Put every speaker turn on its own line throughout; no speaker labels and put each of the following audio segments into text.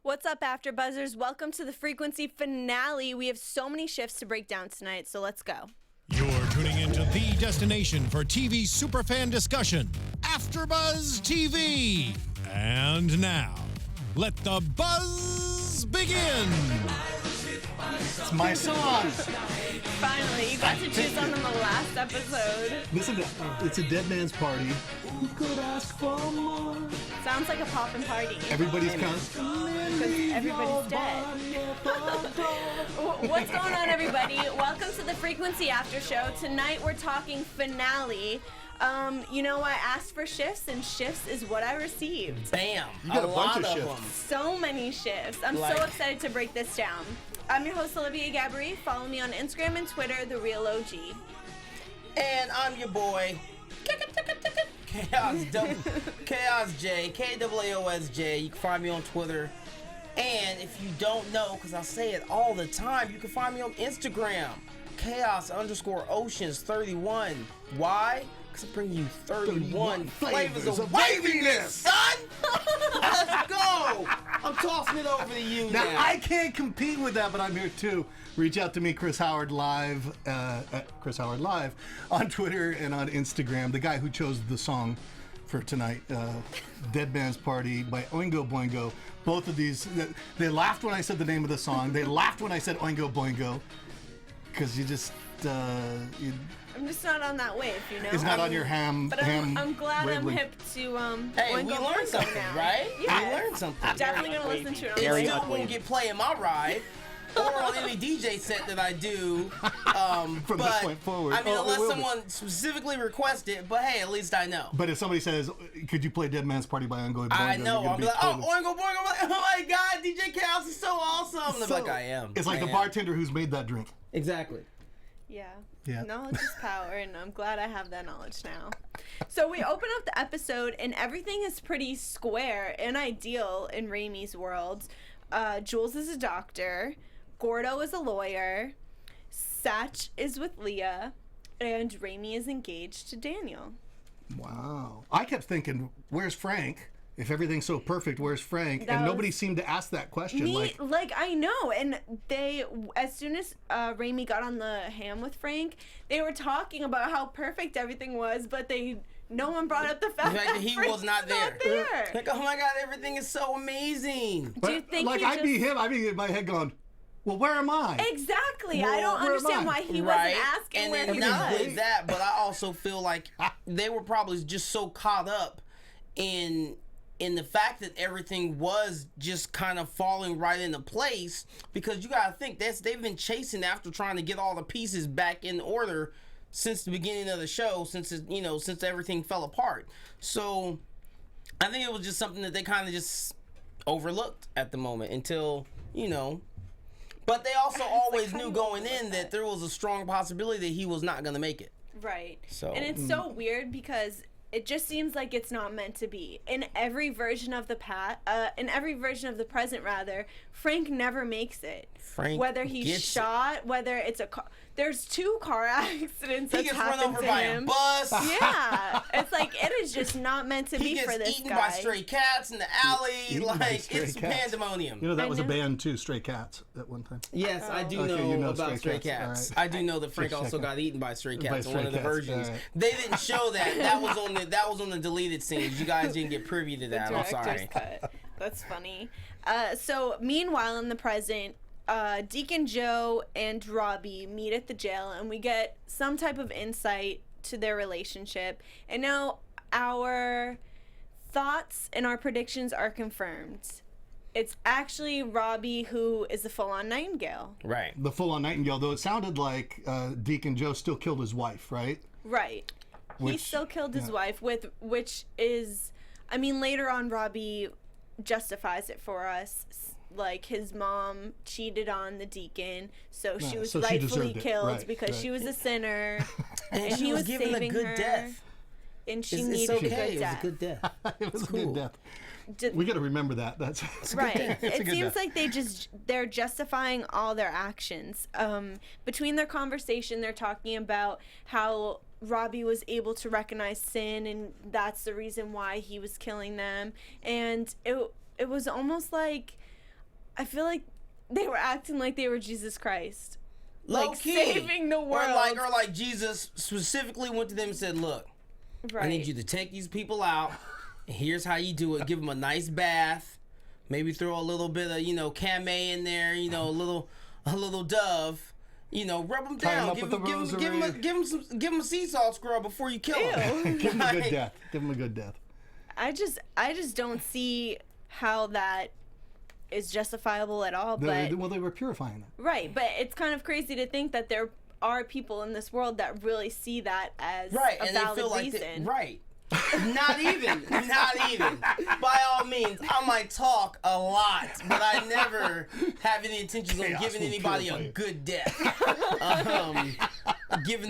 What's up, AfterBuzzers? Welcome to the Frequency finale. We have so many shifts to break down tonight, so let's go.
You're tuning into the destination for TV superfan discussion, AfterBuzz TV. And now, let the buzz begin.
It's my song.
Finally, you got to choose one on the last episode.
Listen, it's a dead man's party. Who could ask for more?
Sounds like a poppin' party.
Everybody's coming.
Because everybody's dead. What's going on, everybody? Welcome to the Frequency After Show. Tonight we're talking finale. I asked for shifts, and shifts is what I received.
Bam!
You got a bunch of
them.
shifts.
So many shifts. I'm so excited to break this down. I'm your host, Olivia Gabaree. Follow me on Instagram and Twitter, The Real OG.
And I'm your boy, Chaos J, KAAOSJ. You can find me on Twitter. And if you don't know, because I say it all the time, you can find me on Instagram, Chaos_Oceans31. Why? Because I bring you 31 flavors of waviness, son! Let's go! I'm tossing it over to you now.
I can't compete with that, but I'm here too. Reach out to me, Chris Howard Live, at Chris Howard Live on Twitter and on Instagram. The guy who chose the song for tonight, Dead Man's Party by Oingo Boingo. Both of these, they laughed when I said the name of the song. They laughed when I said Oingo Boingo. Because you just,
I'm just not on that wave, you know?
It's not on your ham.
But I'm glad I'm hip to
Hey,
Oingo
we learned
Boingo
something,
now.
right?
Yeah.
We learned something.
Definitely gonna listen to it.
It
On
still
the
won't get play in my ride or on any DJ set that I do.
From this point forward.
I mean,
Oh, it
unless
will be.
someone specifically requests it, but hey, at least I know.
But if somebody says, could you play Dead Man's Party by Oingo Boingo?
I know.
you're
I'll
gonna
be like,
totally-
Oingo Boingo. I'm like, oh my God, DJ Chaos is so awesome. And they're
So-
like, I am.
It's like
I
the
am.
bartender who's made that drink.
Exactly.
Yeah.
Yeah.
Knowledge is power, and I'm glad I have that knowledge now. So we open up the episode, and everything is pretty square and ideal in Raimi's world. Jules is a doctor. Gordo is a lawyer. Satch is with Leah. And Raimi is engaged to Daniel.
Wow. I kept thinking, where's Frank? If everything's so perfect, where's Frank?
That
And
was-
nobody seemed to ask that question.
I know, and they, as soon as Raimi got on the ham with Frank, they were talking about how perfect everything was, but no one brought up the fact
that he
Frank's
was not there.
there.
Like, oh my God, everything is so amazing.
But,
Do you think
like,
he
I'd be
just-
him. I'd be in my head going, well, where am I?
Exactly.
Well,
I don't
where am
understand
I?
why he
Right.
wasn't asking
And
where
then
he
not
was.
only that, but I also feel like they were probably just so caught up in the fact that everything was just kind of falling right into place, because you gotta think they've been chasing after trying to get all the pieces back in order since the beginning of the show, since everything fell apart. So I think it was just something that they kind of just overlooked at the moment until, but they also always knew going in that there was a strong possibility that he was not going to make it.
Right.
So-
And it's so weird because it just seems like it's not meant to be. In every version of the present, rather, Frank never makes it.
Frank
whether he's
gets
shot, whether it's a car. There's 2 car accidents
He
that's
gets run
happened
over
to
by
him.
a bus.
Yeah, it's like it is just not meant to
He
be for
gets
this
eaten
guy.
by stray cats in the alley.
Eaten by
Like,
stray
it's
cats.
pandemonium.
You know, that was a
know.
band too, Stray Cats, at one time.
Yes, I do
Okay,
know,
you know
about
stray
stray
cats.
cats.
All right.
I do know that Frank
Just
also
checking.
got eaten by stray
By
cats in one
stray
of the
cats,
versions.
all right.
They didn't show that. That was on the deleted scenes. You guys didn't get privy to that. I'm
Director's
sorry.
cut. That's funny. So meanwhile, in the present, Deacon Joe and Robbie meet at the jail, and we get some type of insight to their relationship. And now our thoughts and our predictions are confirmed. It's actually Robbie who is the full-on Nightingale.
Right.
The full-on Nightingale, though it sounded like Deacon Joe still killed his wife, right?
Right. He
Which-
still killed his
yeah.
wife, which is, I mean, later on Robbie justifies it for us. Like, his mom cheated on the deacon, so she
Yeah,
was
so she
rightfully
deserved it.
killed
Right,
because
right.
she was a sinner,
And she
he
was
was
given a
saving
good
her.
death.
and she
It's
needed
okay.
a good
It was a
death.
good death.
It was
cool.
a good death.
D-
We got to remember that. That's
Right.
It's a
It
good
seems
death.
like they're justifying all their actions. Between their conversation, they're talking about how Robbie was able to recognize sin, and that's the reason why he was killing them. And it was almost like, I feel like they were acting like they were Jesus Christ.
Low
Like,
key.
saving the world.
Or like Jesus specifically went to them and said, look,
Right.
I need you to take these people out. And here's how you do it. Give them a nice bath. Maybe throw a little bit of, Kame in there, a little Dove. Rub them
Tie 'em
down.
up with the rosary.
Give them a sea salt scrub before you kill them.
Give him a good death. Give him a good death.
I just don't see how that is justifiable at all. But
They were purifying them.
right, but it's kind of crazy to think that there are people in this world that really see that as
Right,
a
and they
valid
feel like
reason.
right. Not even. By all means, I might talk a lot, but I never have any intentions of
Chaos
giving
will
anybody
purify
a
you.
good death. Give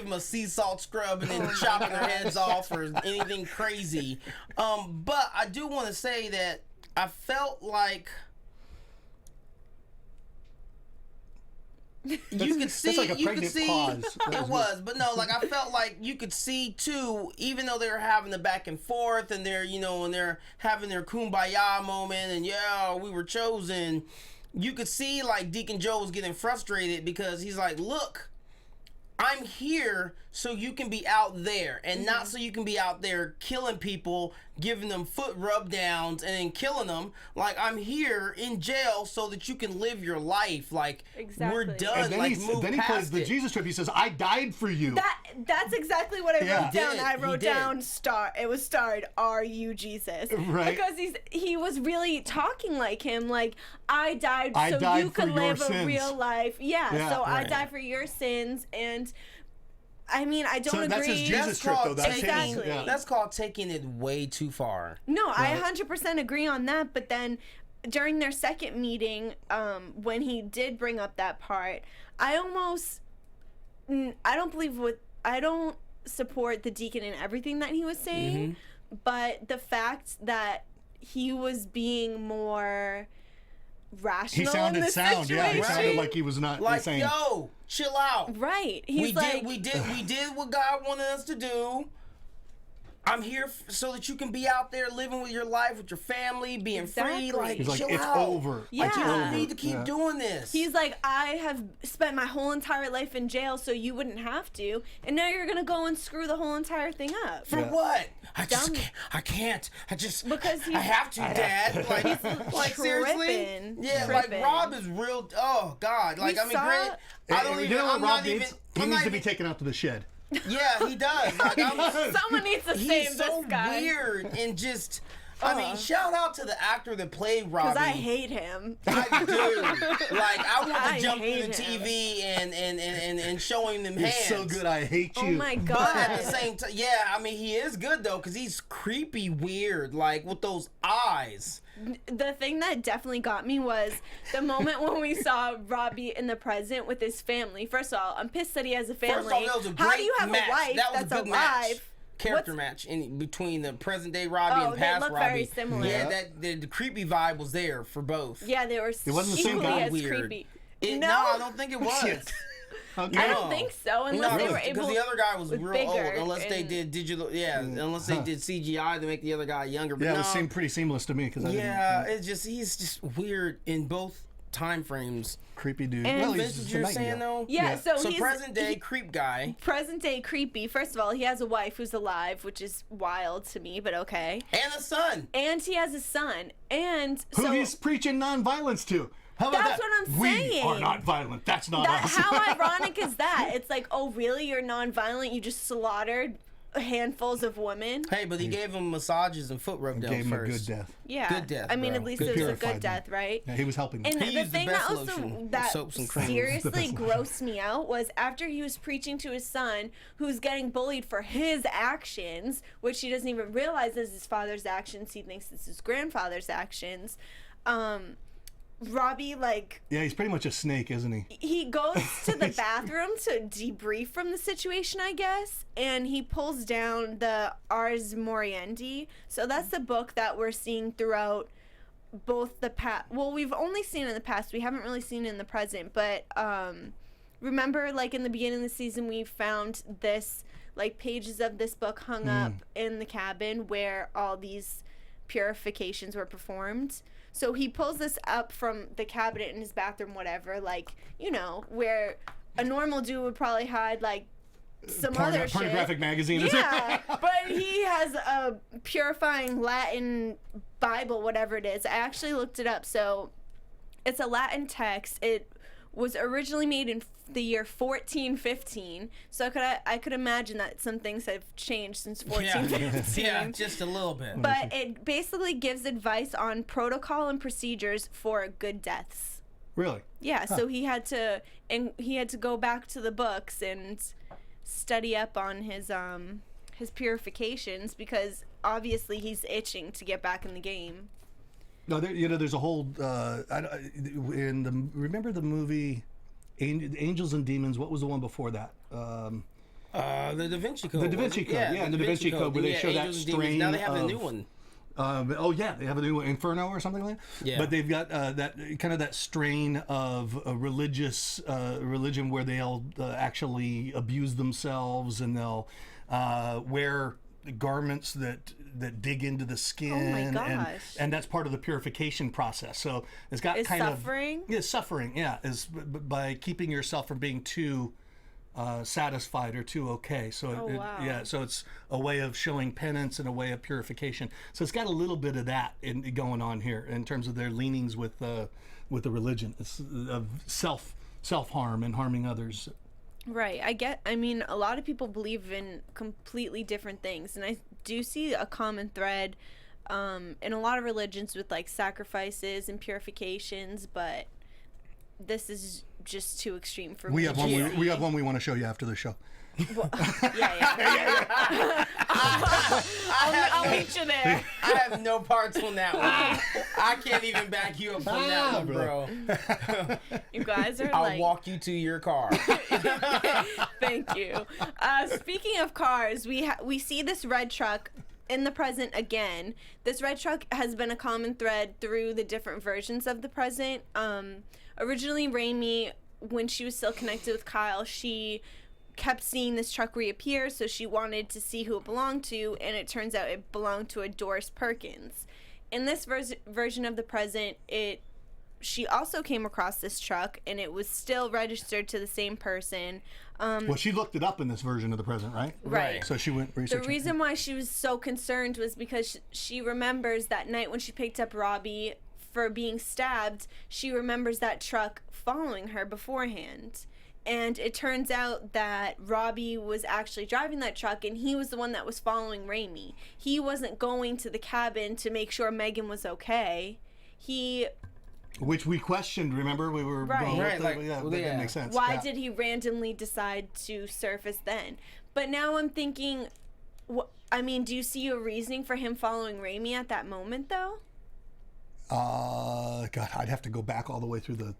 them a sea salt scrub and then chopping their heads off or anything crazy. But I do want to say that I felt like you could see,
That's like a pregnant pause.
It was, but no, like I felt like you could see too, even though they were having the back and forth and they're, and they're having their kumbaya moment and yeah, we were chosen. You could see like Deacon Joe was getting frustrated because he's like, look, I'm here so you can be out there and not so you can be out there killing people, giving them foot rub downs and then killing them. Like, I'm here in jail so that you can live your life. Like, we're
Exactly.
done.
And then,
Like,
he
move
plays
past
the
it.
Jesus trip. He says, I died for you.
That's exactly what I
Yeah.
wrote down. I
He
wrote
did.
down it was starred, "Are you Jesus?"
Right.
Because he was really talking like him, like, I died
I
so
died
you
for
could
your
live a
sins.
real life. Yeah,
Yeah.
so I
Right.
died for your sins, and I mean, I don't
So
agree.
that's his Jesus
That's
trip, though.
called
That's
taking-
his. Yeah.
That's called taking it way too far.
No, I
Right.
100% agree on that. But then during their second meeting, when he did bring up that part, I don't support the deacon in everything that he was saying, but the fact that he was being more rational
He sounded
in this
sound. Yeah, he
situation.
sounded like he was not
Like,
insane.
yo, chill out.
Right. He's
we did what God wanted us to do. I'm here so that you can be out there living with your life, with your family, being
Exactly.
free. Like,
He's like,
chill
it's
out.
over.
Yeah.
It's
You
You
don't
don't
over.
need to keep
Yeah.
doing this.
He's like, I have spent my whole entire life in jail so you wouldn't have to, and now you're gonna go and screw the whole entire thing up.
For
Yeah.
what? I just
Dumb.
can't. I can't. I just
Because
I
he's-
have to, Dad. Like seriously?
tripping.
Yeah,
Tripping.
like Rob is real. Oh God. Like
We
I mean,
saw-
great. I don't
You
even.
know what
I'm
Rob
not
needs?
even.
He
I'm
needs
not
to be
even-
taken out to the shed.
Yeah, he does. Like,
Someone needs to save
he's so
this guy.
weird and just. I mean, shout out to the actor that played Robbie.
Because I hate him.
I do. Like, I want
I
to jump through the
hate him.
TV and show him them
He's
hands.
so good. I hate you.
Oh my
But at the
god.
same time, yeah, I mean, he is good though, because he's creepy weird, like with those eyes.
The thing that definitely got me was the moment when we saw Robbie in the present with his family. First of all, I'm pissed that he has a family.
First off, that was a great
How do you have
match.
a wife
That was
that's
a good
alive?
match. Character
What's-
match in between the present day Robbie
Oh,
and
they
past
look
Robbie.
very similar.
Yeah,
Yeah.
the creepy vibe was there for both.
Yeah, they were
wasn't the same
equally
guy?
as
Weird.
creepy.
No, I don't think it was.
Shit. Okay.
I
No.
don't think so, unless they were able.
because the other guy was real old.
bigger
Unless they
and-
did digital, unless they did CGI to make the other guy younger. But
Yeah,
no,
it seemed pretty seamless to me because I
yeah, it's just he's just weird in both time frames.
creepy dude.
And-
Well,
Vince,
he's
what
just
you're
a
saying
nightingale.
though?
Yeah,
Yeah.
so
So
he's
present day creep guy
present day creepy. First of all, he has a wife who's alive, which is wild to me, but okay.
and a son.
And he has a son, and
Who
so
he's preaching nonviolence to. How about
That's
that?
what I'm
we
saying.
are not violent. That's not us.
how ironic is that? It's like, oh really? You're nonviolent? You just slaughtered handfuls of women?
Hey, but he gave him massages and foot rub downs
Gave him a
first.
good death.
Yeah.
Good death,
I mean,
bro.
at least
Good
it was a
purified
good death, right?
Yeah, he was helping them.
And
He
the
used the
thing
best
that also
lotion,
that
soaps and creams.
The
seriously
best lotion.
grossed me out was after he was preaching to his son, who's getting bullied for his actions, which he doesn't even realize is his father's actions. He thinks it's his grandfather's actions. Robbie, like,
Yeah, he's pretty much a snake, isn't he?
he goes to the bathroom to debrief from the situation, I guess, and he pulls down the Ars Moriendi. So that's the book that we're seeing throughout both the past. Well, we've only seen it in the past. We haven't really seen it in the present. But remember, like in the beginning of the season, we found this, like, pages of this book hung up in the cabin where all these purifications were performed. So he pulls this up from the cabinet in his bathroom, whatever, like, you know, where a normal dude would probably hide, like, some other shit.
Pornographic magazine.
Yeah, but he has a purifying Latin Bible, whatever it is. I actually looked it up. So it's a Latin text. It was originally made in the year 1415. So I could imagine that some things have changed since 1415.
Yeah, just a little bit.
But it basically gives advice on protocol and procedures for good deaths.
Really?
Yeah, so he had to go back to the books and study up on his purifications, because obviously he's itching to get back in the game.
No, there's a whole remember the movie Angels and Demons? What was the one before that?
The Da Vinci Code.
The Da Vinci Code, yeah, the Da Vinci Code, where they show that strain.
Now they have a new one.
They have a new one, Inferno or something like that.
Yeah.
But they've got that kind of that strain of a religion where they'll actually abuse themselves, and they'll wear garments that dig into the skin.
Oh my gosh.
And that's part of the purification process. So it's got
Is
kind
suffering?
Suffering, is by keeping yourself from being too satisfied or too okay. So
wow.
So it's a way of showing penance and a way of purification. So it's got a little bit of that going on here in terms of their leanings with the religion. It's of self-harm and harming others.
Right. I mean, a lot of people believe in completely different things, and I do see a common thread in a lot of religions with, like, sacrifices and purifications, but this is just too extreme for me.
We have one we want to show you after the show.
Well, yeah. I'll meet you there.
I have no parts on that one. I can't even back you up on that one, bro.
You guys are
I'll walk you to your car.
Thank you. Speaking of cars, we see this red truck in the present again. This red truck has been a common thread through the different versions of the present. Originally, Raimi, when she was still connected with Kyle, she kept seeing this truck reappear, so she wanted to see who it belonged to, and it turns out it belonged to a Doris Perkins. In this version of the present, she also came across this truck, and it was still registered to the same person.
Well, she looked it up in this version of the present, right?
Right.
So she went researching.
The reason why she was so concerned was because she remembers that night when she picked up Robbie for being stabbed, she remembers that truck following her beforehand. And it turns out that Robbie was actually driving that truck, and he was the one that was following Raimi. He wasn't going to the cabin to make sure Megan was okay.
Which we questioned, remember? We were going, that didn't make sense.
Why did he randomly decide to surface then? But now I'm thinking, do you see a reasoning for him following Raimi at that moment, though?
God, I'd have to go back all the way through the.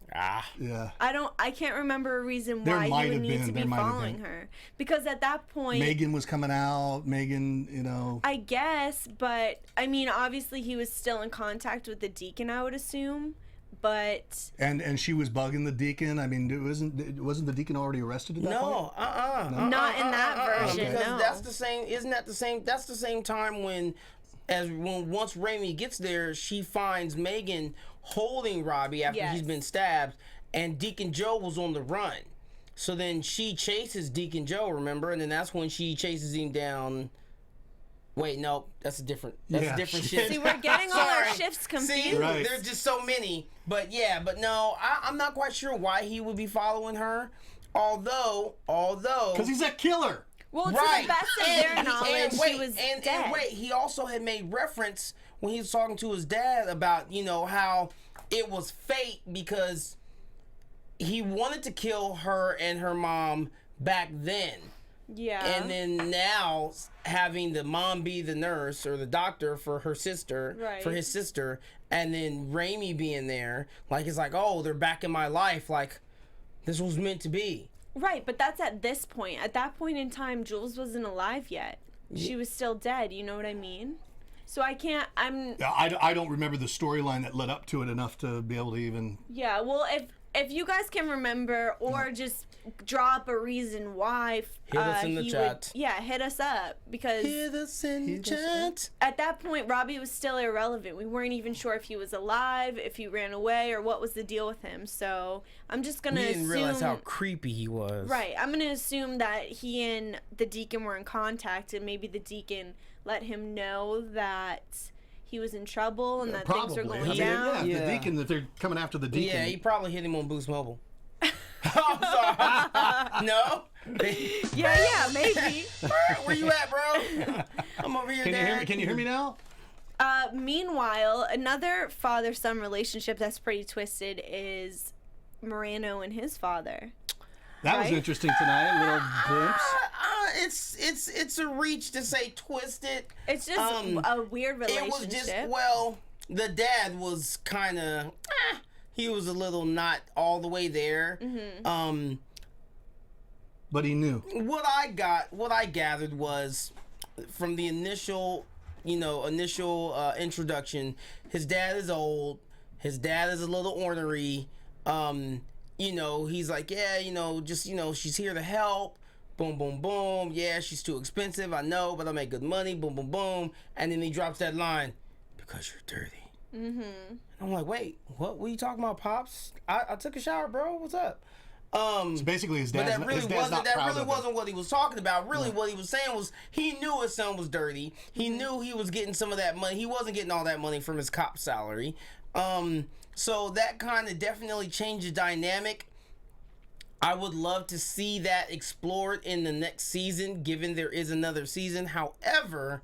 Yeah.
I can't remember a reason why he would need to be following her. Because at that point,
Megan was coming out. Megan,
I guess, but I mean, obviously he was still in contact with the deacon, I would assume. But
and she was bugging the deacon. I mean, wasn't the deacon already arrested at that point?
No, not in that version.
Because
no.
that's the same. Isn't that the same? That's the same time when once Raimi gets there, she finds Megan holding Robbie after he's been stabbed, and Deacon Joe was on the run. So then she chases Deacon Joe, remember? And then that's when she chases him down. Wait, no, that's a different shift.
See, we're getting all our shifts confused.
See, there's just so many. But no, I'm not quite sure why he would be following her. Although,
because he's a killer.
Well, to the best of their knowledge, she was dead.
And wait, he also had made reference when he was talking to his dad about, how it was fate because he wanted to kill her and her mom back then.
Yeah.
And then now having the mom be the nurse or the doctor for her sister, for his sister, and then Raimi being there, like, it's like, oh, they're back in my life. Like, this was meant to be.
Right, but that's at this point. At that point in time, Jules wasn't alive yet. She was still dead, you know what I mean? So I don't remember the storyline that led up to it enough to be able to even... Yeah, well, if you guys can remember, or just drop a reason why,
Hit us in the chat.
Hit us up, because
Hit us in the chat.
at that point Robbie was still irrelevant. We weren't even sure if he was alive, if he ran away, or what was the deal with him. So I'm just gonna
We didn't
assume,
realize how creepy he was.
right, I'm gonna assume that he and the deacon were in contact, and maybe the deacon let him know that he was in trouble and that things were going down.
The deacon, that they're coming after the deacon.
Yeah, he probably hit him on Boost Mobile. I'm sorry. No?
Yeah, maybe.
Where you at, bro? I'm over here, Dad.
Can you hear me now?
Meanwhile, another father-son relationship that's pretty twisted is Moreno and his father.
That was interesting tonight. A little glimpse.
It's a reach to say twisted.
It's just a weird relationship.
It was just, the dad was kind of, he was a little not all the way there.
Mm-hmm.
But he knew.
What I gathered was from the initial introduction, his dad is old. His dad is a little ornery. He's like, she's here to help. Boom, boom, boom. Yeah, she's too expensive. I know, but I make good money. Boom, boom, boom. And then he drops that line, because you're dirty. Mm-hmm. I'm like, wait, what were you talking about, Pops? I took a shower, bro. What's up?
So basically, his dad's
but that really wasn't what he was talking about. Really, what he was saying was he knew his son was dirty. He knew he was getting some of that money. He wasn't getting all that money from his cop salary. So that kind of definitely changed the dynamic. I would love to see that explored in the next season, given there is another season. However,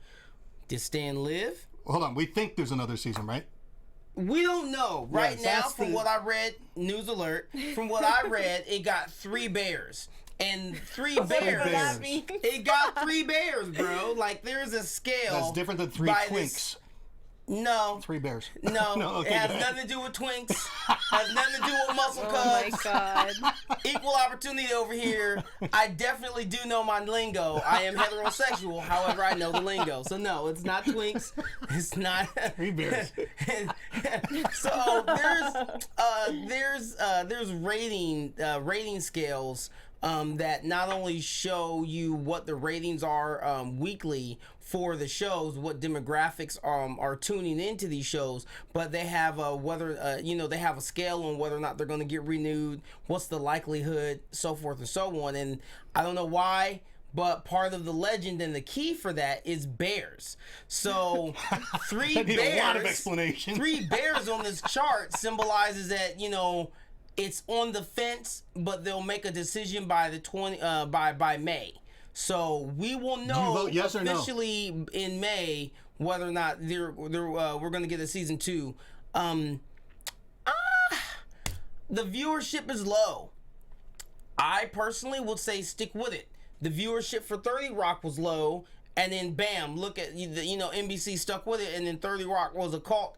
did Stan live?
Hold on, we think there's another season, right?
We don't know. Right
Yes,
now,
that's
from
the-
what I read, news alert, from what I read, it got 3 bears. And 3 bears.
bears.
It got 3 bears, bro. Like, there's a scale.
That's different than 3
by
twinks.
this- No.
3 bears.
No,
okay,
it has
go ahead.
nothing to do with twinks. Has nothing to do with muscle
Oh my
cubs.
God.
Equal opportunity over here. I definitely do know my lingo. I am heterosexual, however, I know the lingo. So no, it's not twinks. It's not
3 bears.
So there's rating scales that not only show you what the ratings are weekly for the shows, what demographics are tuning into these shows, but they have they have a scale on whether or not they're going to get renewed, what's the likelihood, so forth and so on. And I don't know why, but part of the legend and the key for that is bears. So 3
I need
bears,
a lot of explanation.
3 bears on this chart symbolizes that, it's on the fence, but they'll make a decision by the by May. So we will know
vote yes or no?
officially in May whether or not we're going to get a season 2. The viewership is low. I personally would say stick with it. The viewership for 30 Rock was low, and then bam, look at NBC stuck with it, and then 30 Rock was a cult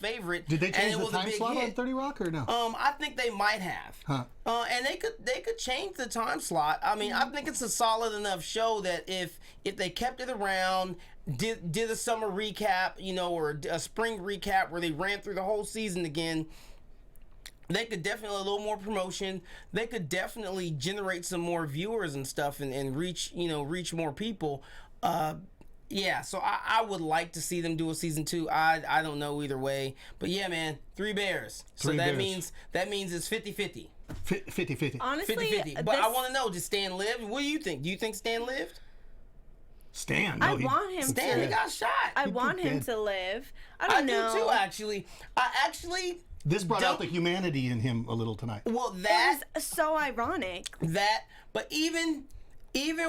favorite.
Did they
and
change
it
the
was a
time
big
slot
hit.
on 30 Rock or no?
I think they might have.
Huh.
And they could change the time slot. I mean, I think it's a solid enough show that if they kept it around, did a summer recap, or a spring recap where they ran through the whole season again, they could definitely, a little more promotion. They could definitely generate some more viewers and stuff and reach more people. Yeah, so I would like to see them do a season 2. I don't know either way. But yeah, man, 3 bears. So
3
that
bears.
means it's 50-50.
50-50.
Honestly,
50-50. But I want to know, did Stan live? What do you think? Do you think Stan lived?
Stan.
I want him
Stan, he
to.
got shot.
I want him
did.
to live. I
I
don't
do
know.
too, actually.
This brought out
Don't-
the humanity in him a little tonight.
Well,
It
that
was so ironic.
but even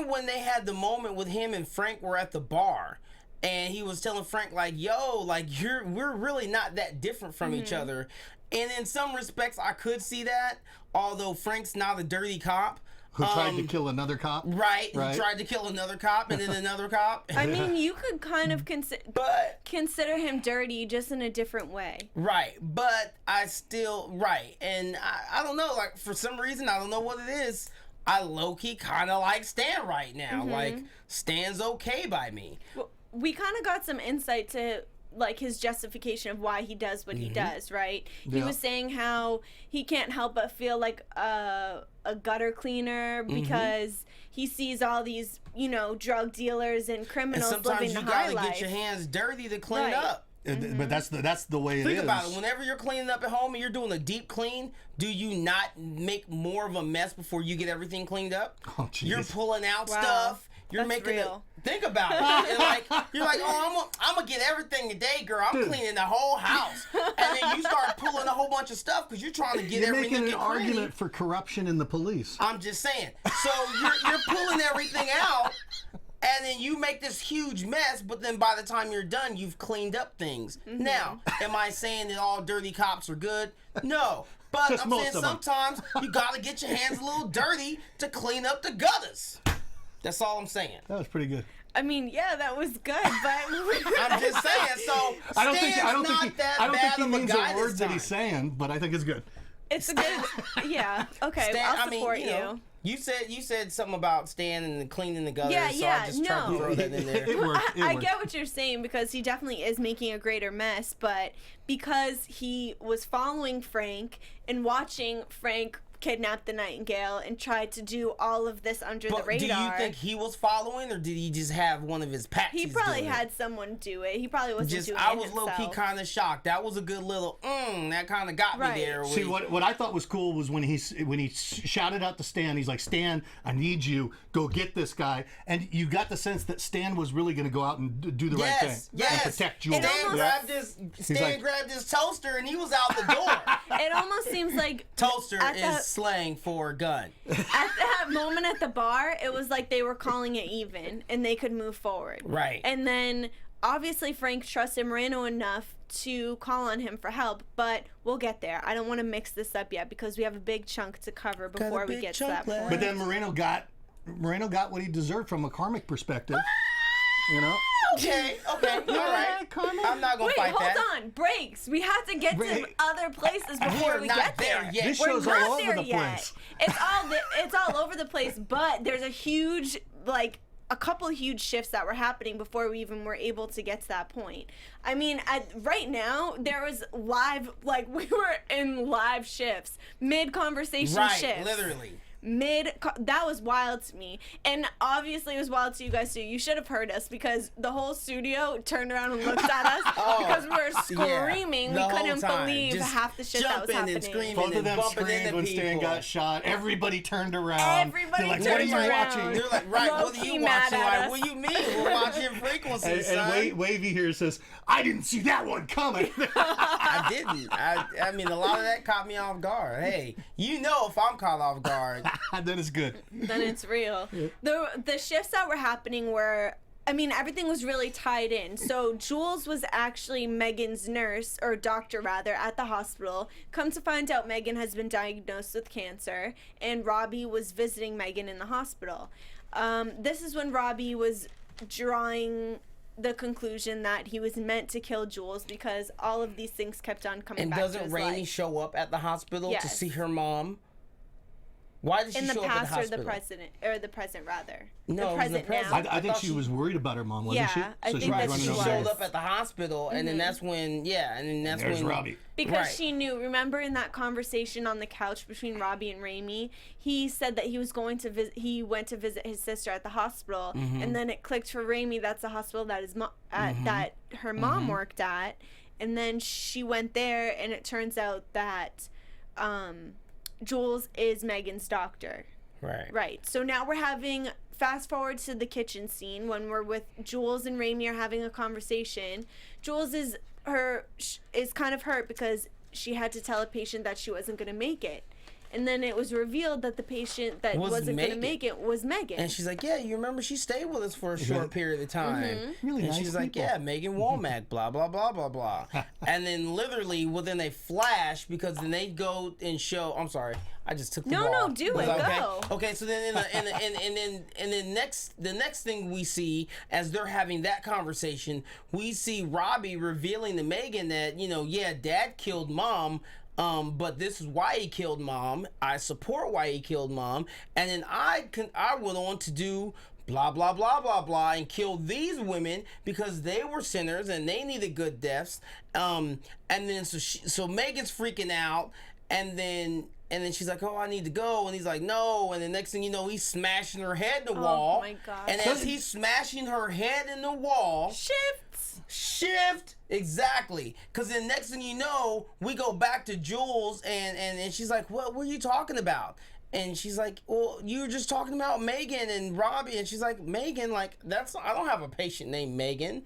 when they had the moment with him and Frank were at the bar, and he was telling Frank like, "Yo, like we're really not that different from each other." And in some respects, I could see that. Although Frank's not a dirty cop.
Who tried to kill another cop?
Right.
Right.
He tried to kill another cop and then another cop.
I mean, you could kind of
But
consider him dirty, just in a different way.
right, but I still right, and I don't know. Like for some reason, I don't know what it is. I low key kind of like Stan right now. Like Stan's okay by me.
Well, we kind of got some insight to like his justification of why he does what he does, right? He
Yeah.
was saying how he can't help but feel like a gutter cleaner because he sees all these, you know, drug dealers and
And
criminals
sometimes
living
you
the high
gotta
life.
get your hands dirty to clean
Right.
up.
But that's the way it is.
Think about it. Whenever you're cleaning up at home and you're doing a deep clean, do you not make more of a mess before you get everything cleaned up?
Oh, jeez.
You're pulling out
Wow.
stuff. You're
That's
making
real.
Think about it. And like you're like, oh, I'm gonna get everything today, girl. I'm
Dude.
cleaning the whole house, and then you start pulling a whole bunch of stuff because you're trying to get
You're
everything
making an
get
argument
clean.
for corruption in the police.
I'm just saying. So you're pulling everything out, and then you make this huge mess. But then by the time you're done, you've cleaned up things. Now, am I saying that all dirty cops are good? No. But
Just
I'm
most
saying
of 'em.
sometimes you gotta get your hands a little dirty to clean up the gutters. That's all I'm saying.
That was pretty good.
I mean, yeah, that was good, but
I'm just saying. So
I don't think he means
guy
a word
this
that he's
time.
saying, but I think it's good.
it's a good, yeah. Okay,
Stan,
I'll support you.
You said something about Stan and cleaning the gutters,
Yeah,
so
yeah,
I just tried to
no.
throw that in there.
It worked. It
I
worked.
get what you're saying because he definitely is making a greater mess, but because he was following Frank and watching Frank kidnap the Nightingale and tried to do all of this under the
But
radar.
do you think he was following, or did he just have one of his patsies?
he probably
doing
had someone do it? He probably wasn't
Just
doing
I
it
was low key
himself.
kind of shocked. That was a good little that kind of got
Right.
me there.
See, what I thought was cool was when he shouted out to Stan. He's like, Stan, I need you. Go get this guy. And you got the sense that Stan was really going to go out and do the right thing
Yes,
and protect Jules.
Stan
like-
grabbed his toaster and he was out the door.
It almost seems like
Toaster
At
is
the-
slang for gun.
at that moment at the bar, it was like they were calling it even and they could move forward.
Right.
And then obviously Frank trusted Moreno enough to call on him for help, but we'll get there. I don't want to mix this up yet because we have a big chunk to cover before we
big
get to
chunk
that
left.
point.
But then Moreno got what he deserved from a karmic perspective. You know?
Okay, all right. I'm not gonna
Wait,
fight
hold
that.
on. Breaks. We have to get to
Break.
other places before
are
we
not
get
there
there.
yet.
This
We're
show's
not
all over
there
the
yet.
place.
It's all over the place, but there's a huge, like, a couple huge shifts that were happening before we even were able to get to that point. I mean, right now, there was live, like, we were in live shifts, mid-conversation
Right,
shifts.
literally.
That was wild to me, and obviously it was wild to you guys too. You should have heard us because the whole studio turned around and looked at us because we were screaming.
the
We
whole
couldn't
time.
believe
Just
half the shit that was
jumping and
happening.
screaming.
Both of
and
them
bumping
screamed
into
when Stan
people.
got shot. Everybody turned around.
Everybody
They're like,
turned
what are you
around.
watching?
They're like, right, what are
Low-key
you
mad
watching?
at
Like,
us.
what do you mean? We're watching Frequency, son.
And Wavy here says, I didn't see that one coming.
I didn't. I mean, a lot of that caught me off guard. Hey, you know if I'm caught off guard.
That is good.
Then it's real. The shifts that were happening were, I mean, everything was really tied in. So Jules was actually Megan's nurse, or doctor rather, at the hospital. Come to find out, Megan has been diagnosed with cancer, and Robbie was visiting Megan in the hospital. This is when Robbie was drawing the conclusion that he was meant to kill Jules because all of these things kept on coming
And
back to
doesn't
his
Rainey
life.
show up at the hospital to
Yes.
see her mom? Why did she
In the
show up at the
past or
hospital?
the present, or the present rather.
No, it was the present.
now.
I think
thought
she
she-
was worried about her mom, wasn't she?
Yeah, I think
she was
that
running
she
She
over
was.
there.
showed up at the hospital, and then that's when,
There's Robbie.
Because
Right.
she knew, remember in that conversation on the couch between Robbie and Raimi, he said that he was going to visit, he went to visit his sister at the hospital, and then it clicked for Raimi, that's the hospital that his that her mom worked at, and then she went there, and it turns out that Jules is Megan's doctor.
Right.
Right. So now we're having, fast forward to the kitchen scene when we're with Jules and Raimi are having a conversation. Jules is kind of hurt because she had to tell a patient that she wasn't going to make it. And then it was revealed that the patient that wasn't going to
Megan.
make it was Megan.
And she's like, yeah, you remember she stayed with us for a short period of time.
Really
and
nice
she's like,
people.
yeah, Megan Womack, blah, blah, blah, blah, blah. And then literally within a flash, because then they go and show, I'm sorry, I just took the
No,
ball.
no, do
Was
it,
that okay?
go.
Okay, so then the next thing we see as they're having that conversation, we see Robbie revealing to Megan that, yeah, Dad killed Mom, but this is why he killed Mom. I support why he killed Mom. And then I went on to do blah blah blah blah blah, and kill these women because they were sinners and they needed good deaths. And then so Megan's freaking out, and then she's like, oh, I need to go. And he's like, no. And the next thing you know, he's smashing her head in the wall.
Oh, my God.
And as he's smashing her head in the wall... Shift! Exactly. Because then next thing you know, we go back to Jules, and she's like, what were you talking about? And she's like, well, you were just talking about Megan and Robbie. And she's like, Megan, like, I don't have a patient named Megan.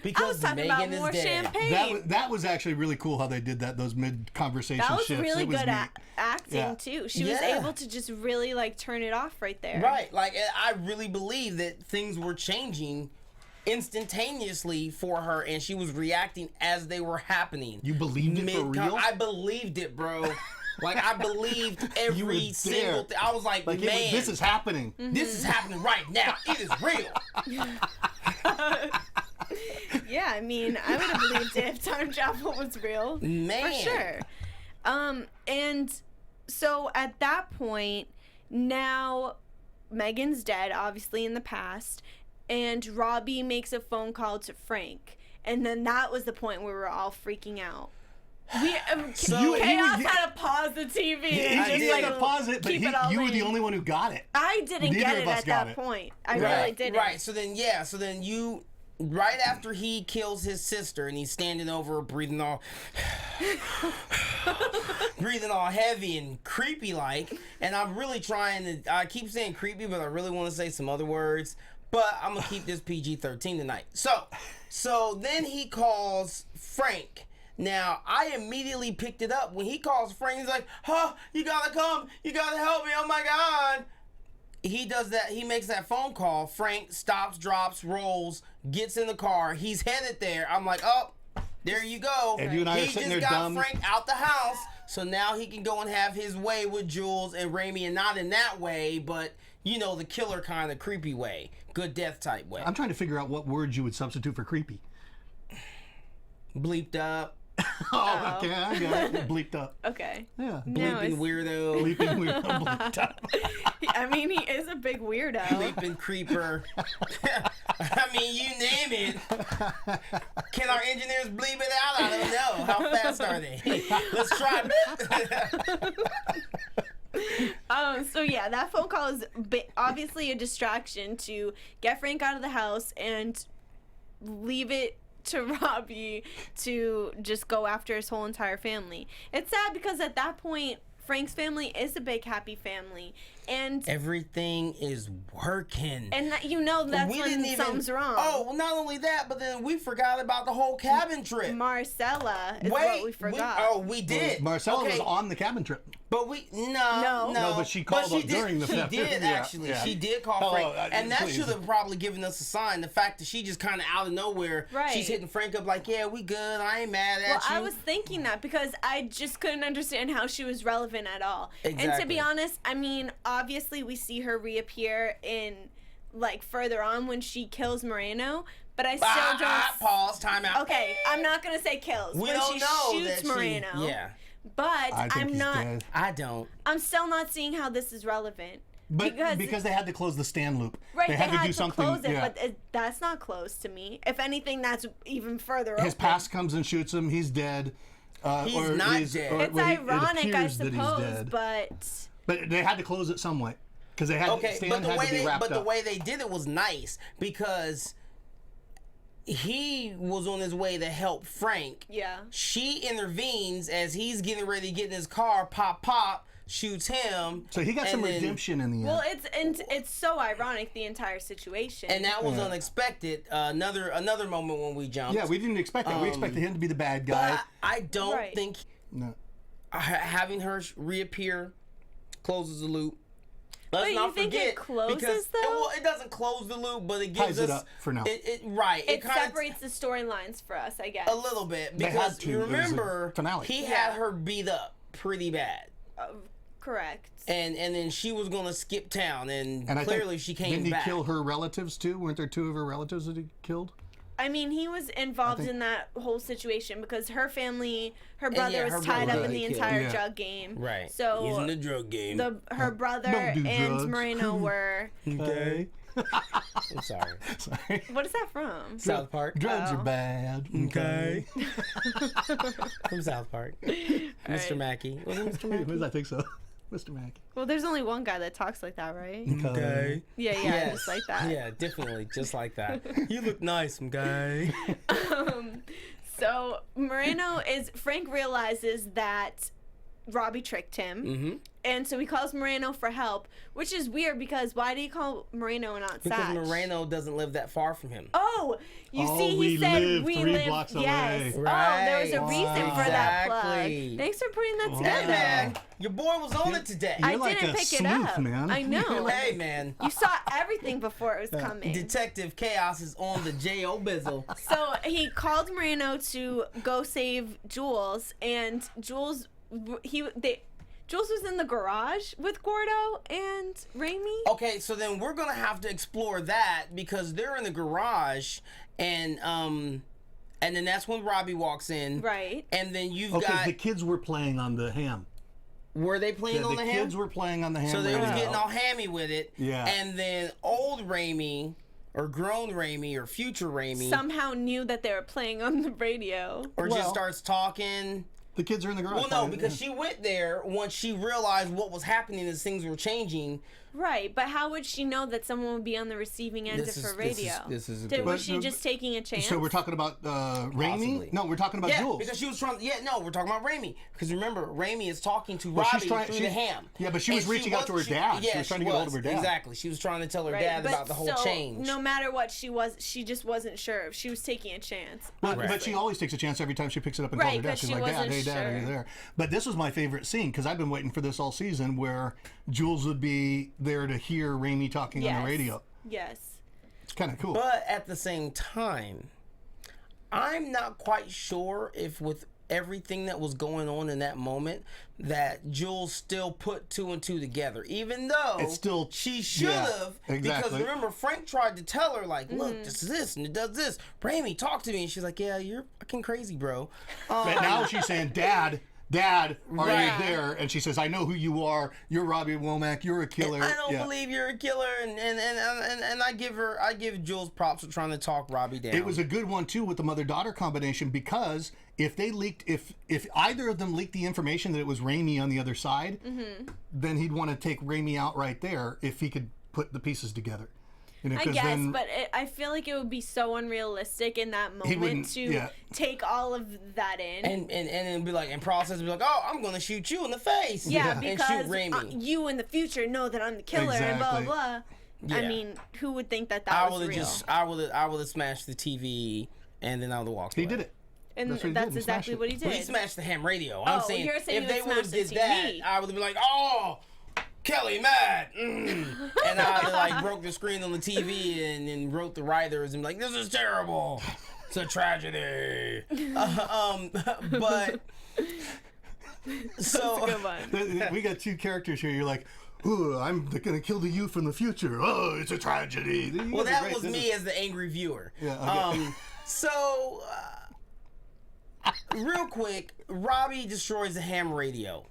Because
I was talking
Megan
about more
is dead.
champagne.
That was actually really cool how they did that, those mid-conversation shifts.
That was really good
neat.
acting, too. She was able to just really, like, turn it off right there.
Right. Like, I really believe that things were changing instantaneously for her, and she was reacting as they were happening.
You believed it for real?
I believed it, bro. Like, I believed every single thing. I was like man,
this is happening.
This is happening right now. It is real.
Yeah, I mean, I would have believed it if time travel was real.
Man.
For sure. And so at that point, now Megan's dead, obviously in the past, and Robbie makes a phone call to Frank. And then that was the point where we were all freaking out. Chaos had to pause the TV.
He
and
just
just,
had to pause it, but you were the only one who got it.
I didn't
Neither
get
of
it
us
at
got
that
it.
point. I really didn't.
Right. So then you, right after he kills his sister and he's standing over her, breathing all heavy and creepy like, and I'm really trying to, I keep saying creepy, but I really want to say some other words, but I'm gonna keep this PG-13 tonight. So then he calls Frank. Now, I immediately picked it up. When he calls Frank, he's like, huh, you gotta come. You gotta help me. Oh, my God. He does that. He makes that phone call. Frank stops, drops, rolls, gets in the car. He's headed there. I'm like, oh, there you go.
And you and I are sitting there dumb.
He just got Frank out the house, so now he can go and have his way with Jules and Raimi, and not in that way, but, you know, the killer kind of creepy way. Good death type way.
I'm trying to figure out what words you would substitute for creepy.
Bleeped up.
Oh, okay, I got it. Bleeped up.
Okay.
Yeah.
Bleeping weirdo.
Bleeping weirdo. Bleeped up.
I mean, he is a big weirdo.
Bleeping creeper. I mean, you name it. Can our engineers bleep it out? I don't know. How fast are they? Let's try it.
So yeah, that phone call is obviously a distraction to get Frank out of the house and leave it to Robbie to just go after his whole entire family. It's sad because at that point, Frank's family is a big happy family, and
everything is working.
And you know that's when something's wrong.
Oh, well, not only that, but then we forgot about the whole cabin trip.
Marcella is what we forgot.
We did.
Marcella was on the cabin trip.
But no,
but she called up during the
She did actually.
Yeah.
She did call Frank, and that should have probably given us a sign. The fact that she just kind of out of nowhere, she's hitting Frank up like, "Yeah, we good. I ain't mad at you."
Well, I was thinking that because I just couldn't understand how she was relevant at all.
Exactly.
And to be honest, I mean, obviously we see her reappear in like further on when she kills Moreno. But I still don't.
Pause. Time out.
Okay, I'm not gonna say kills.
We
when
don't
she
know
shoots
that
Moreno.
Yeah.
But I'm not.
Dead.
I don't.
I'm still not seeing how this is relevant.
But because they had to close the stand loop.
Right,
they had to do something.
Close it, but that's not close to me. If anything, that's even further.
His past comes and shoots him. He's dead.
He's not dead.
It's ironic, I suppose,
But they had to close it some way because they had Stan had to be wrapped up.
But the way they did it was nice because he was on his way to help Frank.
Yeah.
She intervenes as he's getting ready to get in his car. Pop, shoots him.
So he got some redemption in the end.
Well, it's so ironic, the entire situation.
And that was unexpected. Another moment when we jumped.
Yeah, we didn't expect that. We expected him to be the bad guy.
But I don't think having her reappear closes the loop. Let's not
think
forget,
it closes
because,
though?
Well, it doesn't close the loop, but it gives
us
us
it up for now.
It separates the storylines for us, I guess.
A little bit because you remember he had her beat up pretty bad.
Correct.
And then she was gonna skip town, and clearly she came back.
Didn't he kill her relatives too? Weren't there two of her relatives that he killed?
I mean, he was involved in that whole situation because her family, her brother was tied up in the entire drug game.
Right.
So
he's in the drug game.
Her brother and
drugs.
Moreno were.
Okay.
I'm sorry.
Sorry.
What is that from?
South Park.
Drugs are bad.
Okay. From South Park. Mr. Mackey. Was it Mr. Mackey?
I think so. Mr. Mackey.
Well, there's only one guy that talks like that, right?
Okay.
Yeah,
Yes.
just like that.
Yeah, definitely. Just like that. You look nice, guy.
So Frank realizes that Robbie tricked him.
Mm-hmm.
And so he calls Moreno for help, which is weird because why did he call Moreno and not
Because
Satch?
Moreno doesn't live that far from him.
Oh, you see, he
we
said
live
we
3
live.
blocks away.
Yes.
Right.
Oh, there was a reason for that
Exactly.
plug. Thanks for putting that
Hey,
together.
man. Your boy was on it today.
I
You're like
didn't
a
pick it
sleuth,
up.
man.
I know.
Hey, man.
You saw everything before it was coming.
Detective Chaos is on the J.O. Bizzle.
So he called Moreno to go save Jules, and Jules was in the garage with Gordo and Raimi.
Okay, so then we're gonna have to explore that because they're in the garage, and then that's when Robbie walks in.
Right.
And then you've
Okay,
got.
the kids were playing on the ham.
Were they playing on
the
the
kids
ham?
were playing on the ham.
So they was
radio.
getting all hammy with it.
Yeah.
And then old Raimi, or grown Raimi, or future Raimi,
Somehow knew that they were playing on the radio.
or
Well-
just starts talking.
The kids are in the garage.
Well, no,
playing,
because
yeah.
she went there once she realized what was happening as things were changing.
Right, but how would she know that someone would be on the receiving end of her radio?
This is a
Was
But-
she just taking a chance?
So we're talking about
Possibly.
Raimi? No, we're talking about
Yeah,
Jules.
because she was trying. Yeah, no, we're talking about Raimi. Because remember, Raimi is talking to
Well, she's
Robbie
trying-
through
she's-
the ham.
yeah, but she was
And
reaching out to her dad. She was trying to get hold of her dad.
Exactly. She was trying to tell her
Right,
dad
but
about the whole
so,
change.
No matter what she just wasn't sure if she was taking a chance.
But,
Right.
but she always takes a chance every time she picks it up and
Right,
calls her dad.
'cause
She's
she
like, Dad,
wasn't
hey, Dad, are you
sure.
there? But this was my favorite scene because I've been waiting for this all season where Jules would be there to hear Raimi talking on
Yes.
the radio.
Yes.
It's kind of cool.
But at the same time, I'm not quite sure if with everything that was going on in that moment that Jules still put 2 and 2 together, even though
It's still-
she should have.
yeah,
Because
exactly.
remember, Frank tried to tell her like, "Look, this is this and it does this." Raimi, talk to me, and she's like, "Yeah, you're fucking crazy, bro."
But now she's saying, Dad, are
Right.
you there? And she says, I know who you are. You're Robbie Womack. You're a killer.
I don't
Yeah.
believe you're a killer, and I give Jules props for trying to talk Robbie down.
It was a good one too with the mother-daughter combination because if either of them leaked the information that it was Raimi on the other side, then he'd want to take Raimi out right there if he could put the pieces together. You know,
I
'cause
guess,
then-
but I feel like it would be so unrealistic in that moment
wouldn't-
to
yeah.
take all of that in.
and then be like, and process, be like, "Oh, I'm gonna shoot you in the face."
yeah,
and
because
shoot Raimi.
you in the future know that I'm the killer and blah, blah,
Exactly.
blah. I
Yeah.
mean, who would think that
I
was
would
real?
have I would have smashed the TV, and then I would have walked
he
away.
did it.
And
That's what he
that's
did, he
exactly
smashed
what he
it.
did.
Well, he smashed the ham radio. I'm
Oh,
saying
you're saying
if
he
they
would
would have
smash
did
the
that,
TV.
I would have been like, "Oh, Kelly mad," and I'd have like broke the screen on the TV and wrote the writers and be like, "This is terrible. It's a tragedy." But so
Good one.
We got 2 characters here. You're like, ooh, I'm gonna kill the youth from the future. Oh, it's a tragedy. You
well,
guys are
that
great.
was
This
me
is-
as the angry viewer.
Yeah, okay.
So, real quick, Robbie destroys the ham radio.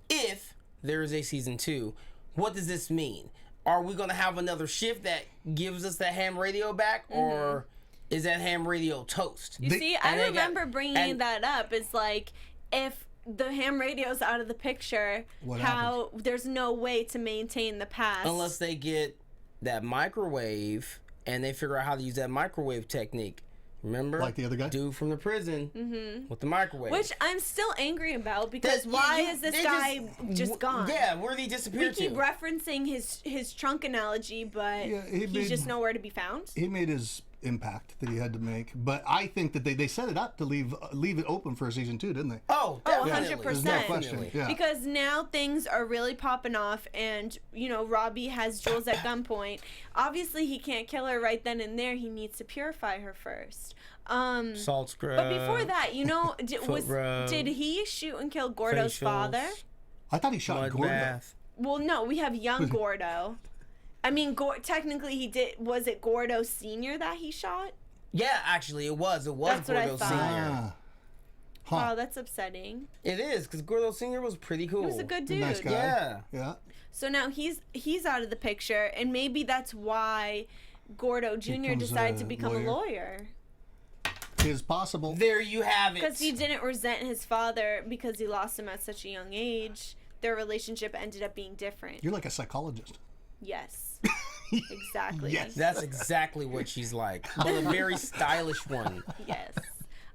If there is a season 2, what does this mean? Are we going to have another shift that gives us that ham radio back, or is that ham radio toast?
You see, I
and they got-
remember bringing
and-
that up. It's like, if the ham radio's out of the picture,
What
how there's no way to maintain the past.
Unless they get that microwave and they figure out how to use that microwave technique. Remember?
Like the other guy?
Dude from the prison with the microwave.
Which I'm still angry about because
That-
why
you-
is this
they
guy just gone?
Yeah, where did he
We
disappear
keep
to?
referencing his trunk analogy, but
Yeah, he
he's
made-
just nowhere to be found.
He made his impact that he had to make, but I think that they set it up to leave it open for a season 2, didn't they?
Oh,
Oh,
definitely.
100%.
There's no question. Yeah.
Because now things are really popping off, and Robbie has Jules at gunpoint. Obviously, he can't kill her right then and there. He needs to purify her first.
Salt scrub.
But before that,
foot rub,
did he shoot and kill Gordo's
facials,
father?
I thought he shot
mud
Gordo.
bath.
Well, no, we have young Gordo. I mean, technically, he did. Was it Gordo Senior that he shot?
Yeah, actually, it was. It was
That's what I
Gordo
thought.
Senior.
Ah.
Wow, that's upsetting.
It is, because Gordo Senior was pretty cool.
He was a good dude.
Nice guy.
Yeah.
Yeah.
So now he's out of the picture, and maybe that's why Gordo Jr.
Becomes
decided
a
to become a lawyer.
Is possible.
There you have it.
Because he didn't resent his father because he lost him at such a young age. Their relationship ended up being different.
You're like a psychologist.
Yes. Exactly.
Yes.
That's exactly what she's like, but a very stylish one.
Yes.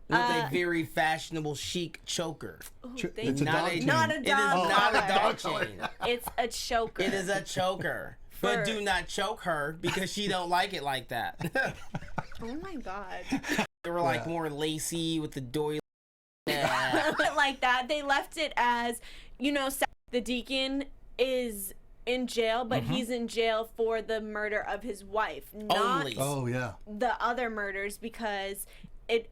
With a very fashionable chic choker.
It's a dog chain.
Not a
It is
dog.
not a dog
collar.
chain.
It's a choker.
It is a choker. But do not choke her because she don't like it like that.
Oh my god.
They were like more lacy with the doily.
Like that. They left it as, the deacon is in jail, but he's in jail for the murder of his wife, not
Only.
Oh, yeah.
the other murders, because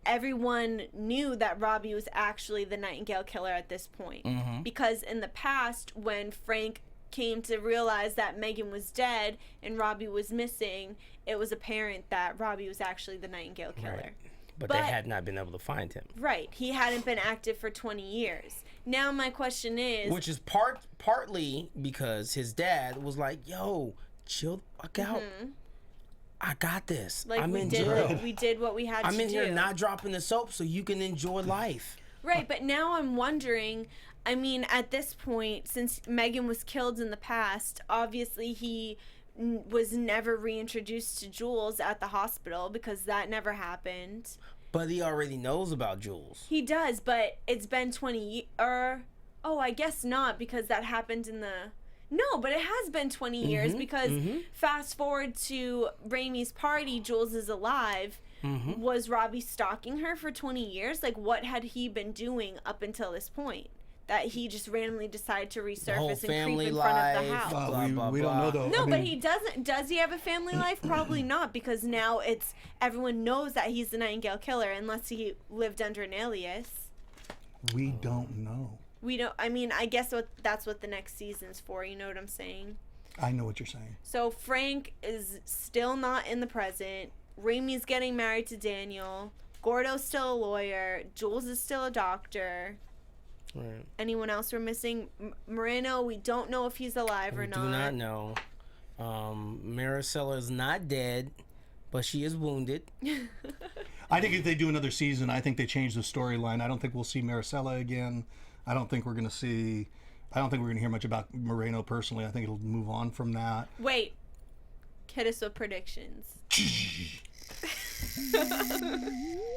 everyone knew that Robbie was actually the Nightingale killer at this point. Because in the past, when Frank came to realize that Megan was dead and Robbie was missing, it was apparent that Robbie was actually the Nightingale killer.
Right. But they had not been able to find him.
Right. He hadn't been active for 20 years. Now my question is...
Which is partly because his dad was like, yo, chill the fuck out. I got this.
Like,
I'm
we
in
did
jail.
we did what we had to do.
I'm in here not dropping the soap so you can enjoy life.
Right, but now I'm wondering, I mean, at this point, since Megan was killed in the past, obviously he was never reintroduced to Jules at the hospital because that never happened.
But he already knows about Jules.
He does, but it's been 20 oh, I guess not, because that happened in the... No, but it has been 20 years because fast forward to Raimi's party, Jules is alive. Was Robbie stalking her for 20 years? Like, what had he been doing up until this point? That he just randomly decided to resurface and creep in front of the house.
We don't know, though.
No, but he doesn't. Does he have a family life? Probably not, because now everyone knows that he's the Nightingale killer, unless he lived under an alias.
We don't know.
We don't. I mean, I guess that's what the next season's for. You know what I'm saying?
I know what you're saying.
So Frank is still not in the present. Raimi's getting married to Daniel. Gordo's still a lawyer. Jules is still a doctor.
Right.
Anyone else we're missing? Moreno, we don't know if he's alive or
We
not.
do not know. Maricela is not dead, but she is wounded.
I think if they do another season, I think they change the storyline. I don't think we'll see Maricela again. I don't think we're going to hear much about Moreno personally. I think it'll move on from that.
Wait. Hit us with predictions.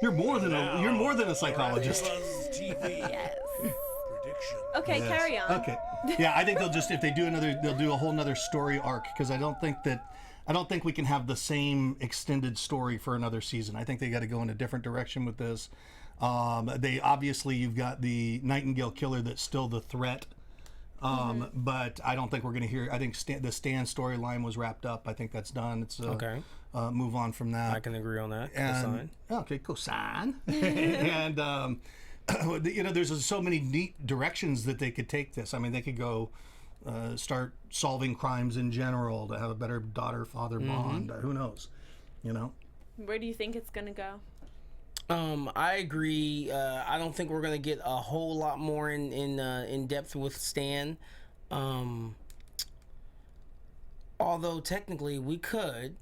You're more than a psychologist.
AFTERBUZZ TV.
Yes.
Prediction.
Okay,
Yes.
carry on.
Okay. Yeah, I think if they do they'll do a whole nother story arc, because I don't think we can have the same extended story for another season. I think they got to go in a different direction with this. You've got the Nightingale killer that's still the threat. But I don't think we're going to hear. I think the Stan storyline was wrapped up. I think that's done. It's
Okay.
Move on from that.
I can agree on that.
And, okay, cosign. And there's so many neat directions that they could take this. I mean, they could go start solving crimes in general to have a better daughter-father bond. Who knows?
Where do you think it's going to go?
I agree. I don't think we're gonna get a whole lot more in depth with Stan. Although technically we could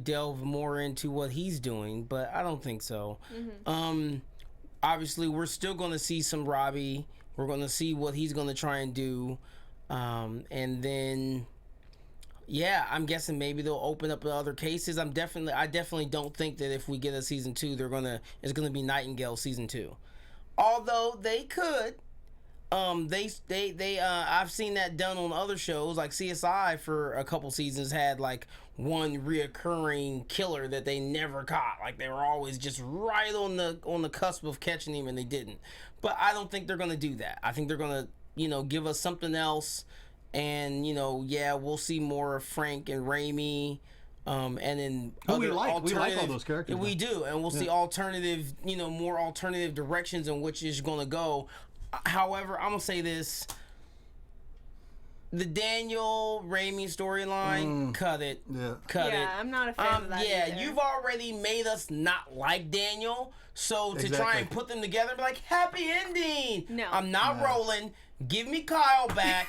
delve more into what he's doing, but I don't think so. Obviously we're still gonna see some Robbie. We're gonna see what he's gonna try and do, and then. Yeah, I'm guessing maybe they'll open up the other cases. I definitely don't think that if we get a season 2, it's gonna be Nightingale season 2. Although they could, I've seen that done on other shows like CSI for a couple seasons had like one reoccurring killer that they never caught. Like they were always just right on the cusp of catching him and they didn't. But I don't think they're gonna do that. I think they're gonna give us something else. And we'll see more of Frank and Raimi, and then
we like all those characters.
Yeah, we do, and we'll see alternative, more alternative directions in which it's going to go. However, I'm gonna say this: the Daniel Raimi storyline, cut it.
Yeah.
Cut it.
I'm not a fan of that either.
You've already made us not like Daniel, so to try and put them together and be like, happy ending.
No.
I'm not rolling. Give me Kyle back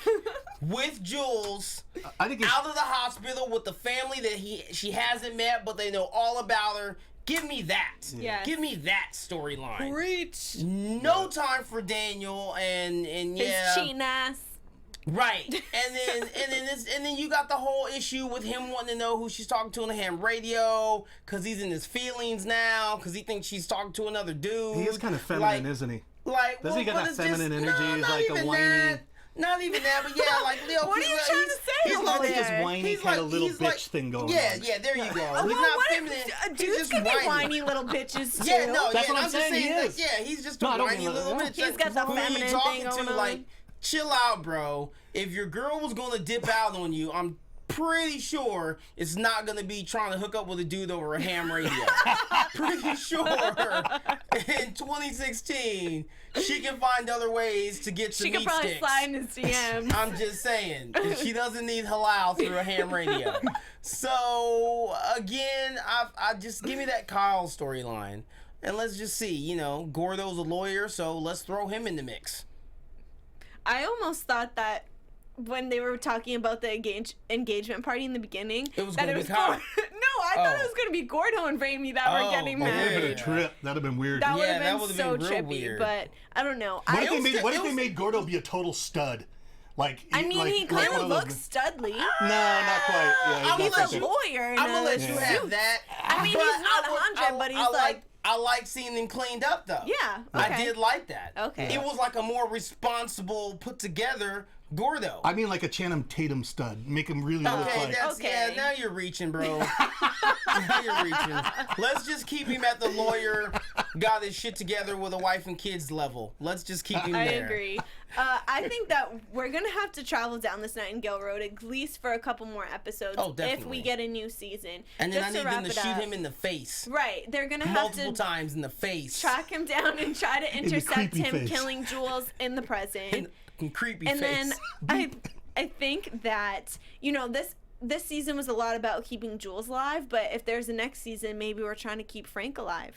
with Jules
I think
out of the hospital with the family that she hasn't met, but they know all about her. Give me that.
Yes.
Give me that storyline.
Preach.
No time for Daniel and
His cheating ass.
Right, and then you got the whole issue with him wanting to know who she's talking to on the ham radio because he's in his feelings now because he thinks she's talking to another dude.
He is kind of feminine, isn't he?
Like,
doesn't he got that feminine energy?
No,
He's
not
like
even
a whiny.
that. Not even that, but yeah, like Leo.
What are you trying to say
He's
over
like
Like
there?
this whiny kind of little bitch thing going on.
Yeah, there you go. He's
Well,
not
what
feminine.
if,
He's
dudes
just
can be
whiny.
whiny little bitches too.
Yeah, no,
That's
yeah,
what I'm
just
saying, he
like,
is.
yeah, he's just
No,
a
I don't
whiny
mean
little
that.
bitch.
He's got the
Who are you
feminine
talking
thing going
to?
on.
Like, chill out, bro. If your girl was gonna dip out on you, I'm pretty sure it's not gonna be trying to hook up with a dude over a ham radio. Pretty sure in 2016 she can find other ways to get some
She could
meat
probably
sticks.
slide in his DMs.
I'm just saying, she doesn't need halal through a ham radio. So again, I just give me that Kyle storyline, and let's just see. You know, Gordo's a lawyer, so let's throw him in the mix.
I almost thought that when they were talking about the engagement party in the beginning,
It was
that
gonna
it
be
was
Kyle.
No, I thought it was going to be Gordo and Raimi that were getting
That would have
married.
been a trip. That'd have been weird.
That would
Yeah,
have
that
been
would've
so
been real
trippy,
weird.
but I don't know.
What if
it
they
was-
made Gordo be a total stud? Like,
I mean,
like,
he
like
kind
one
of
those-
looks studly.
No, not quite. Yeah,
He's
not
a
quite.
lawyer. In
I'm gonna let
a
you
suit.
have that.
I mean,
But
he's not
I would-
100, but he's like.
I like seeing him cleaned up though.
Yeah,
I
okay.
did like that.
Okay.
It was like a more responsible, put together Gordo.
I mean, like a Channing Tatum stud. Make him really look
Okay,
like.
that's,
Okay.
yeah, now you're reaching, bro. Now you're reaching. Let's just keep him at the lawyer, got his shit together with a wife and kids level. Let's just keep him
I
there.
agree. I think that we're gonna have to travel down this Nightingale Road at least for a couple more episodes
Oh,
if
definitely.
we get a new season.
And then
Just
I need them
wrap
to
it
shoot
up.
him in the face.
Right, they're gonna have
Multiple
to
times in the face.
track him down and try to intercept
creepy
him
face.
killing Jules in the present.
In creepy
And
face.
then I think that this season was a lot about keeping Jules alive, but if there's a next season, maybe we're trying to keep Frank alive.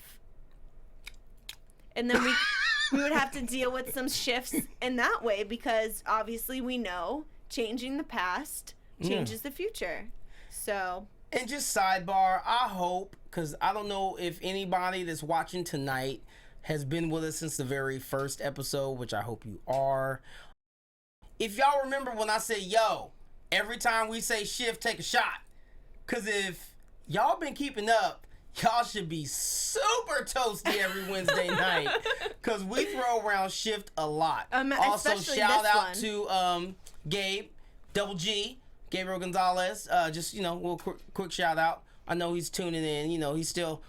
And then we would have to deal with some shifts in that way because obviously we know changing the past changes the future. So
And just sidebar, I hope, because I don't know if anybody that's watching tonight has been with us since the very first episode, which I hope you are. If y'all remember when I say, yo, every time we say shift, take a shot. Because if y'all been keeping up, y'all should be super toasty every Wednesday night. Because we throw around shift a lot. Also,
especially
shout
this
out
one.
to Gabe, Double G, Gabriel Gonzalez. Just, you know, a little quick shout out. I know he's tuning in. You know, we still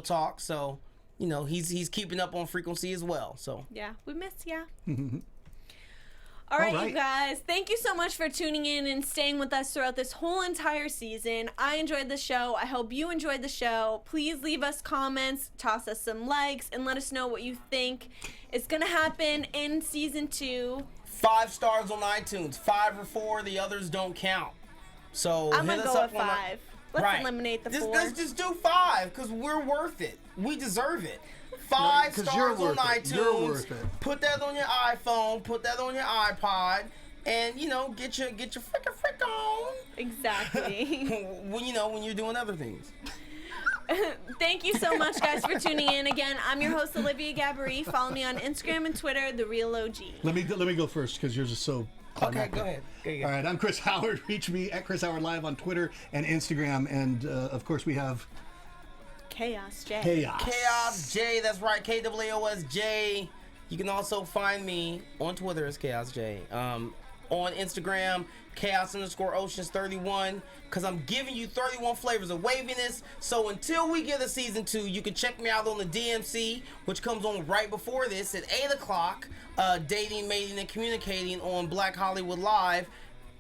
talk. So, you know, he's keeping up on frequency as well. So
yeah, we miss ya. All right,
right.
you guys. Thank you so much for tuning in and staying with us throughout this whole entire season. I enjoyed the show. I hope you enjoyed the show. Please leave us comments, toss us some likes, and let us know what you think is going to happen in season 2.
5 stars on iTunes, 5 or 4. The others don't count. So
I'm
hit
going to
us
go
up
with
on the-
5. Let's
Right.
eliminate the 4.
Let's just do 5 because we're worth it. We deserve it. 5
'cause
stars
you're
on
worth it.
iTunes.
You're worth it.
Put that on your iPhone. Put that on your iPod, and you know, get your frick on.
Exactly.
when you're doing other things.
Thank you so much, guys, for tuning in. Again, I'm your host, Olivia Gabaree. Follow me on Instagram and Twitter, The Real OG.
Let me go first because yours is so.
Okay, go ahead.
All right, I'm Chris Howard. Reach me at Chris Howard Live on Twitter and Instagram, and of course we have
Chaos J.
Chaos J, that's right, KAOSJ. You can also find me on Twitter as Chaos J. On Instagram, Chaos_Oceans31, because I'm giving you 31 flavors of waviness. So until we get a season 2, you can check me out on the DMC, which comes on right before this at 8 o'clock. Dating, mating, and communicating on Black Hollywood Live.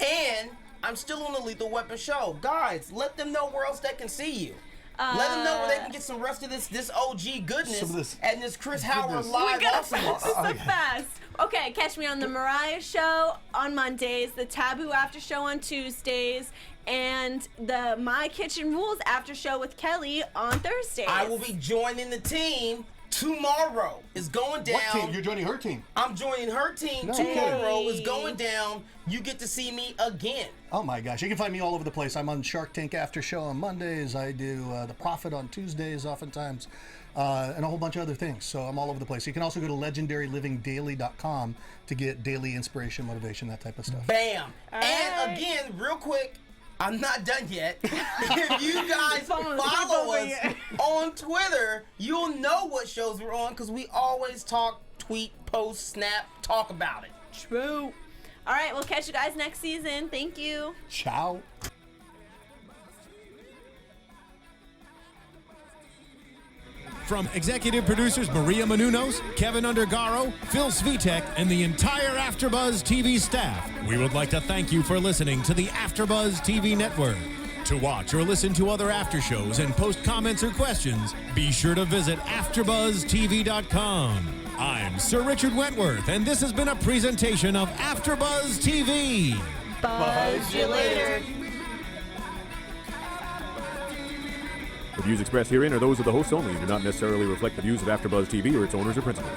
And I'm still on the Lethal Weapon show. Guys, let them know where else they can see you. Let them know where they can get some rest of this OG goodness
Some of this
and this Chris Howard
goodness.
live
We gotta
awesomeness.
finish this so fast. Okay, catch me on the Mariah Show on Mondays, the Taboo After Show on Tuesdays, and the My Kitchen Rules After Show with Kelly on Thursdays.
I will be joining the team tomorrow. It's going down.
What team? You're joining her team.
I'm joining her team
No
tomorrow.
kidding.
It's going down. You get to see me again.
Oh my gosh, you can find me all over the place. I'm on Shark Tank After Show on Mondays. I do The Prophet on Tuesdays oftentimes, and a whole bunch of other things. So I'm all over the place. You can also go to legendarylivingdaily.com to get daily inspiration, motivation, that type of stuff.
Bam.
All
And
right.
again, real quick, I'm not done yet. If you guys
Someone
follow
keep
us
over
on Twitter, you'll know what shows we're on because we always talk, tweet, post, snap, talk about it.
True. All right, we'll catch you guys next season. Thank you.
Ciao.
From executive producers Maria Menounos, Kevin Undergaro, Phil Svitek, and the entire AfterBuzz TV staff, we would like to thank you for listening to the AfterBuzz TV network. To watch or listen to other after shows and post comments or questions, be sure to visit AfterBuzzTV.com. I'm Sir Richard Wentworth, and this has been a presentation of AfterBuzz TV.
Buzz you later.
The views expressed herein are those of the hosts only and do not necessarily reflect the views of AfterBuzz TV or its owners or principals.